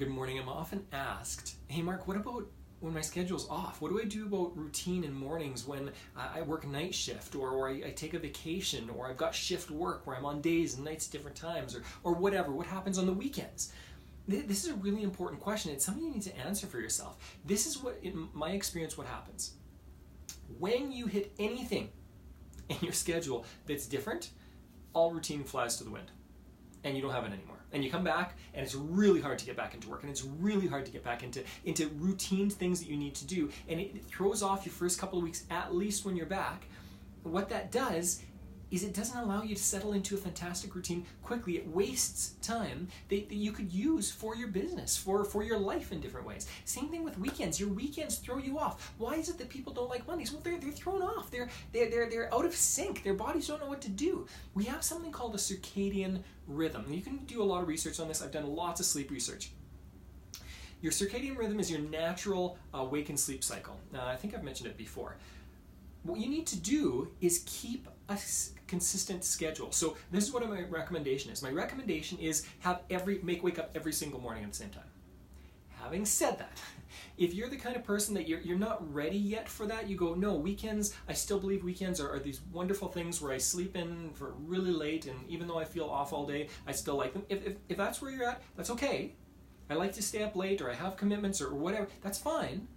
Good morning. I'm often asked, hey Mark, what about when my schedule's off? What do I do about routine in mornings when I work night shift or I take a vacation or I've got shift work where I'm on days and nights at different times or whatever? What happens on the weekends? This is a really important question. It's something you need to answer for yourself. This is what, in my experience, what happens. When you hit anything in your schedule that's different, all routine flies to the wind and you don't have it anymore. And you come back and it's really hard to get back into work and it's really hard to get back into routine things that you need to do, and it throws off your first couple of weeks, at least when you're back. What that does is it doesn't allow you to settle into a fantastic routine quickly. It wastes time that you could use for your business, for your life in different ways. Same thing with weekends. Your weekends throw you off. Why is it that people don't like Mondays? Well, they're thrown off. They're out of sync. Their bodies don't know what to do. We have something called a circadian rhythm. And you can do a lot of research on this. I've done lots of sleep research. Your circadian rhythm is your natural wake and sleep cycle. I think I've mentioned it before. What you need to do is keep a consistent schedule. So this is what my recommendation is. My recommendation is wake up every single morning at the same time. Having said that, if you're the kind of person that you're not ready yet for that, you go, no, weekends, I still believe weekends are these wonderful things where I sleep in for really late, and even though I feel off all day, I still like them. If that's where you're at, that's okay. I like to stay up late, or I have commitments, or whatever, that's fine.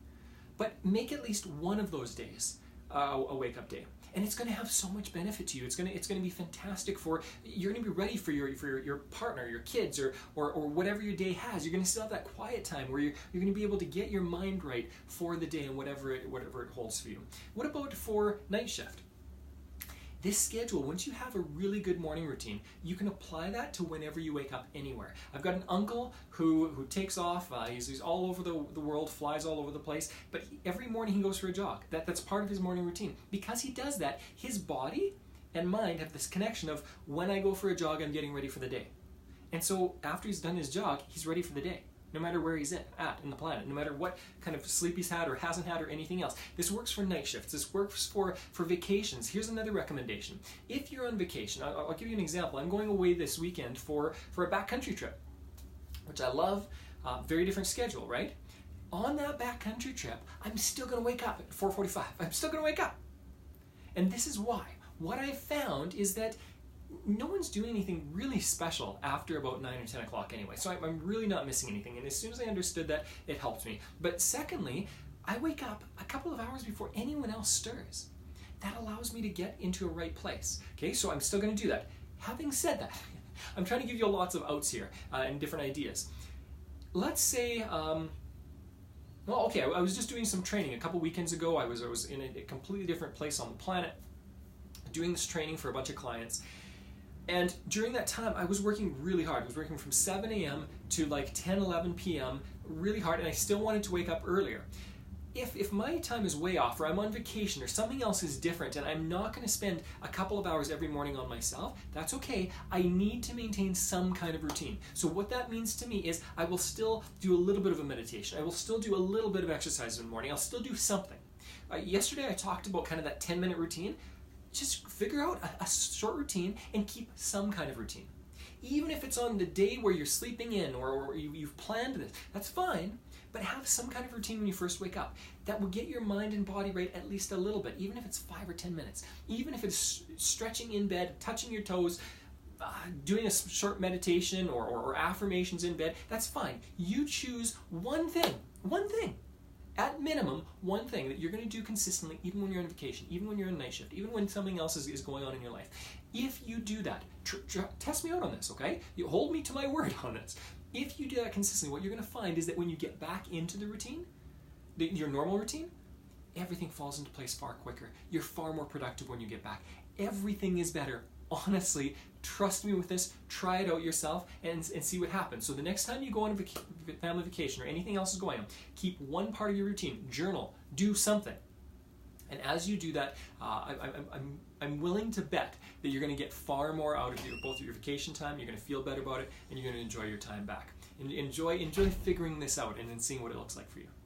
But make at least one of those days a wake-up day, and it's going to have so much benefit to you. It's going to be fantastic you're going to be ready for your partner, your kids, or whatever your day has. You're going to still have that quiet time where you're going to be able to get your mind right for the day and whatever it holds for you. What about for night shift? This schedule, once you have a really good morning routine, you can apply that to whenever you wake up anywhere. I've got an uncle who takes off, he's all over the world, flies all over the place, but every morning he goes for a jog. That's part of his morning routine. Because he does that, his body and mind have this connection of, when I go for a jog, I'm getting ready for the day. And so after he's done his jog, he's ready for the day. No matter where he's at in the planet, no matter what kind of sleep he's had or hasn't had or anything else. This works for night shifts. This works for vacations. Here's another recommendation. If you're on vacation, I'll give you an example. I'm going away this weekend for a backcountry trip, which I love. Very different schedule, right? On that backcountry trip, I'm still going to wake up at 4:45. I'm still going to wake up. And this is why. What I've found is that no one's doing anything really special after about 9 or 10 o'clock anyway, so I'm really not missing anything, and as soon as I understood that, it helped me. But secondly, I wake up a couple of hours before anyone else stirs. That allows me to get into a right place. Okay, so I'm still going to do that. Having said that, I'm trying to give you lots of outs here and different ideas. Let's say, I was just doing some training a couple weekends ago. I was in a completely different place on the planet doing this training for a bunch of clients. And during that time, I was working really hard. I was working from 7 a.m. to like 10, 11 p.m. really hard, and I still wanted to wake up earlier. If my time is way off, or I'm on vacation, or something else is different, and I'm not going to spend a couple of hours every morning on myself, that's okay. I need to maintain some kind of routine. So what that means to me is I will still do a little bit of a meditation. I will still do a little bit of exercise in the morning. I'll still do something. Yesterday I talked about kind of that 10-minute routine. Just figure out a short routine and keep some kind of routine. Even if it's on the day where you're sleeping in or you've planned this, that's fine, but have some kind of routine when you first wake up. That will get your mind and body right at least a little bit, even if it's 5 or 10 minutes. Even if it's stretching in bed, touching your toes, doing a short meditation or affirmations in bed, that's fine. You choose one thing. At minimum, one thing that you're going to do consistently, even when you're on vacation, even when you're in night shift, even when something else is going on in your life. If you do that, test me out on this, okay? You hold me to my word on this. If you do that consistently, what you're going to find is that when you get back into the routine, your normal routine, everything falls into place far quicker. You're far more productive when you get back. Everything is better. Honestly, trust me with this. Try it out yourself and see what happens. So the next time you go on a family vacation or anything else is going on, keep one part of your routine. Journal. Do something. And as you do that, I'm willing to bet that you're going to get far more out of both your vacation time. You're going to feel better about it, and you're going to enjoy your time back. Enjoy figuring this out and then seeing what it looks like for you.